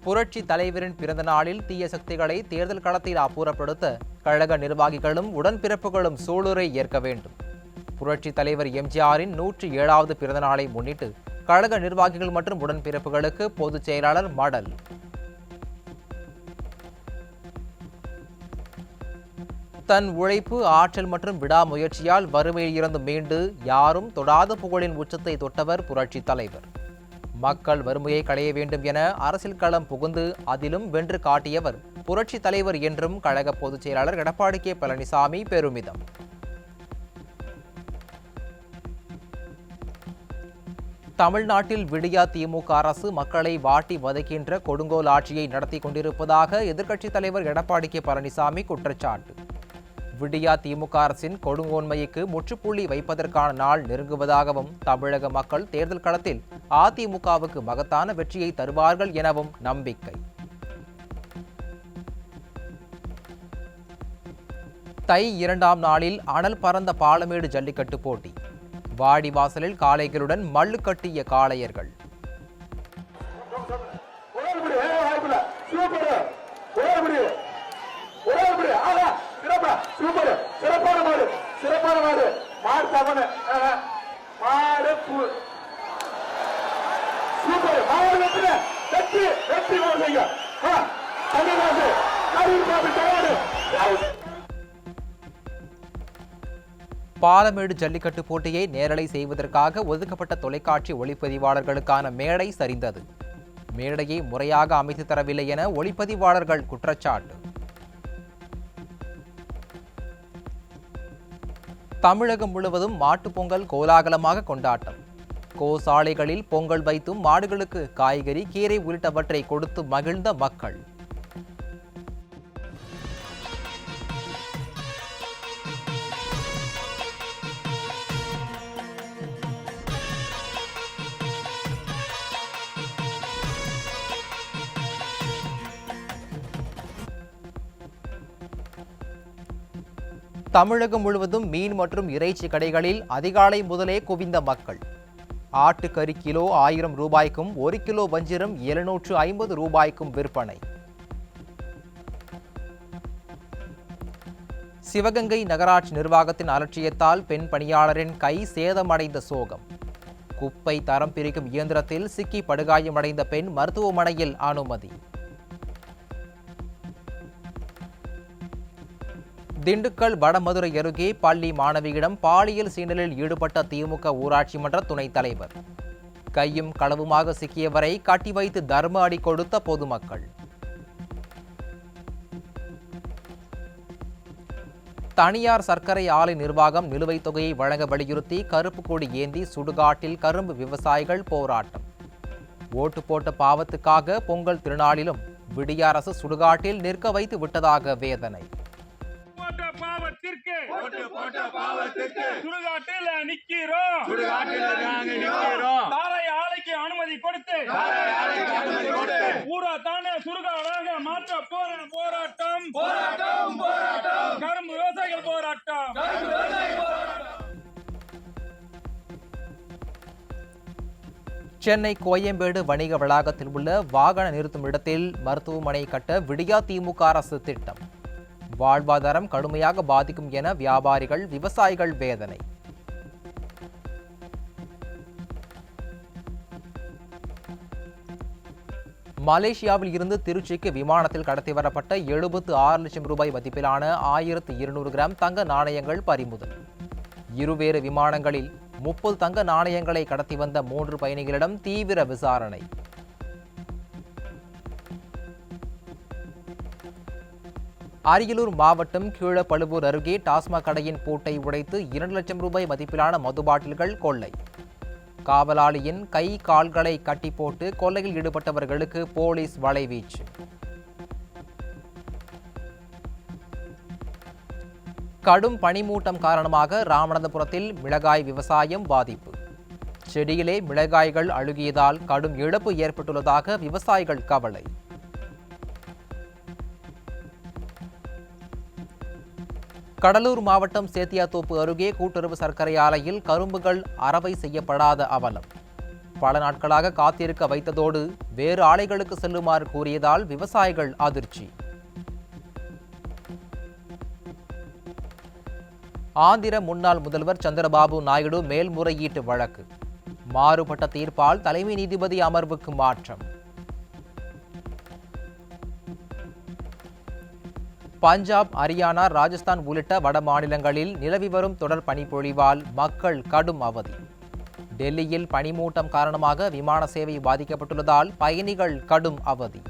புரட்சி தலைவரின் பிறந்த நாளில் தீய சக்திகளை தேர்தல் களத்தில் அப்புறப்படுத்த கழக நிர்வாகிகளும் உடன்பிறப்புகளும் சூளுரை ஏற்க வேண்டும். புரட்சி தலைவர் எம்ஜிஆரின் 107வது பிறந்த நாளை முன்னிட்டு கழக நிர்வாகிகள் மற்றும் உடன்பிறப்புகளுக்கு பொதுச் செயலாளர் மடல். தன் உழைப்பு, ஆற்றல் மற்றும் விடாமுயற்சியால் வறுமையில் இருந்து மீண்டு யாரும் தொடாத புகழின் உச்சத்தை தொட்டவர் புரட்சி தலைவர். மக்கள் வறுமையை களைய வேண்டும் என அரசியல் களம் புகுந்து அதிலும் வென்று காட்டியவர் புரட்சி தலைவர் என்றும் கழக பொதுச் செயலாளர் எடப்பாடி கே பழனிசாமி பெருமிதம். தமிழ்நாட்டில் விடியா திமுக அரசு மக்களை வாட்டி வதைக்கின்ற கொடுங்கோல் ஆட்சியை நடத்தி கொண்டிருப்பதாக எதிர்க்கட்சித் தலைவர் எடப்பாடி கே பழனிசாமி குற்றச்சாட்டு. விடியா திமுக அரசின் கொடுங்கோன்மைக்கு முற்றுப்புள்ளி வைப்பதற்கான நாள் நெருங்குவதாகவும் தமிழக மக்கள் தேர்தல் களத்தில் அதிமுகவுக்கு மகத்தான வெற்றியை தருவார்கள் எனவும் நம்பிக்கை. தை 2ஆம் நாளில் அனல் பறந்த பாலமேடு ஜல்லிக்கட்டு போட்டி. வாடிவாசலில் காளைகளுடன் மல்லு கட்டிய காளையர்கள். பாலமேடு ஜல்லிக்கட்டு போட்டியை நேரலை செய்வதற்காக ஒதுக்கப்பட்ட தொலைக்காட்சி ஒளிப்பதிவாளர்களுக்கான மேடை சரிந்தது. மேடையை முறையாக அமைத்து தரவில்லை என ஒளிப்பதிவாளர்கள் குற்றச்சாட்டு. தமிழகம் முழுவதும் மாட்டுப் பொங்கல் கோலாகலமாக கொண்டாட்டம். கோசாலைகளில் பொங்கல் வைத்தும் மாடுகளுக்கு காய்கறி, கீரை உள்ளிட்டவற்றை கொடுத்து மகிழ்ந்த மக்கள். தமிழகம் முழுவதும் மீன் மற்றும் இறைச்சி கடைகளில் அதிகாலை முதலே குவிந்த மக்கள். ஆட்டுக்கறி கிலோ 1000 ரூபாய்க்கும் 1 கிலோ வஞ்சிரம் 750 ரூபாய்க்கும் விற்பனை. சிவகங்கை நகராட்சி நிர்வாகத்தின் அலட்சியத்தால் பெண் பணியாளரின் கை சேதமடைந்த சோகம். குப்பை தரம் பிரிக்கும் இயந்திரத்தில் சிக்கி படுகாயமடைந்த பெண் மருத்துவமனையில் அனுமதி. திண்டுக்கல் வடமதுரை அருகே பள்ளி மாணவியிடம் பாலியல் சீண்டலில் ஈடுபட்ட திமுக ஊராட்சி மன்ற துணைத் தலைவர். கையும் களவுமாக சிக்கியவரை கட்டி வைத்து தர்ம அடி கொடுத்த பொதுமக்கள். தனியார் சர்க்கரை ஆலை நிர்வாகம் நிலுவைத் தொகையை வழங்க வலியுறுத்தி கருப்பு கொடி ஏந்தி சுடுகாட்டில் கரும்பு விவசாயிகள் போராட்டம். ஓட்டு போட்ட பாவத்துக்காக பொங்கல் திருநாளிலும் விடிய அரசு சுடுகாட்டில் நிற்க வைத்து விட்டதாக வேதனை. சுடுகாட்டில் நிக்கிறோம், தாரை ஆலைக்கு அனுமதி கொடுத்து ஊரா தானே சுடுகாடாக மாற்ற போராட்டம், கரும்பு விவசாயிகள் போராட்டம். சென்னை கோயம்பேடு வணிக வளாகத்தில் உள்ள வாகன நிறுத்தும் இடத்தில் மருத்துவமனை கட்ட விடியா திமுக அரசு திட்டம். வாழ்வாதாரம் கடுமையாக பாதிக்கும் என வியாபாரிகள், விவசாயிகள் வேதனை. மலேசியாவில் இருந்து திருச்சிக்கு விமானத்தில் கடத்தி வரப்பட்ட 76 லட்சம் ரூபாய் மதிப்பிலான 1200 கிராம் தங்க நாணயங்கள் பறிமுதல். இருவேறு விமானங்களில் 30 தங்க நாணயங்களை கடத்தி வந்த 3 பயணிகளிடம் தீவிர விசாரணை. அரியலூர் மாவட்டம் கீழப்பழுவூர் அருகே டாஸ்மாக் கடையின் பூட்டை உடைத்து 2 லட்சம் ரூபாய் மதிப்பிலான மது பாட்டில்கள் கொள்ளை. காவலாளியின் கை கால்களை கட்டி போட்டு கொள்ளையில் ஈடுபட்டவர்களுக்கு போலீஸ் வலைவீச்சு. கடும் பனிமூட்டம் காரணமாக ராமநாதபுரத்தில் மிளகாய் விவசாயம் பாதிப்பு. செடியிலே மிளகாய்கள் அழுகியதால் கடும் இழப்பு ஏற்பட்டுள்ளதாக விவசாயிகள் கவலை. கடலூர் மாவட்டம் சேத்தியாத்தோப்பு அருகே கூட்டுறவு சர்க்கரை ஆலையில் கரும்புகள் அரவை செய்யப்படாத அவலம். பல நாட்களாக காத்திருக்க வைத்ததோடு வேறு ஆலைகளுக்கு செல்லுமாறு கூறியதால் விவசாயிகள் அதிர்ச்சி. ஆந்திர முன்னாள் முதல்வர் சந்திரபாபு நாயுடு மேல்முறையீட்டு வழக்கு. மாறுபட்ட தீர்ப்பால் தலைமை நீதிபதி அமர்வுக்கு மாற்றம். பஞ்சாப், ஹரியானா, ராஜஸ்தான் உள்ளிட்ட வட மாநிலங்களில் நிலவி வரும் தொடர் பனிப்பொழிவால் மக்கள் கடும் அவதி. டெல்லியில் பனிமூட்டம் காரணமாக விமான சேவை பாதிக்கப்பட்டுள்ளதால் பயணிகள் கடும் அவதி.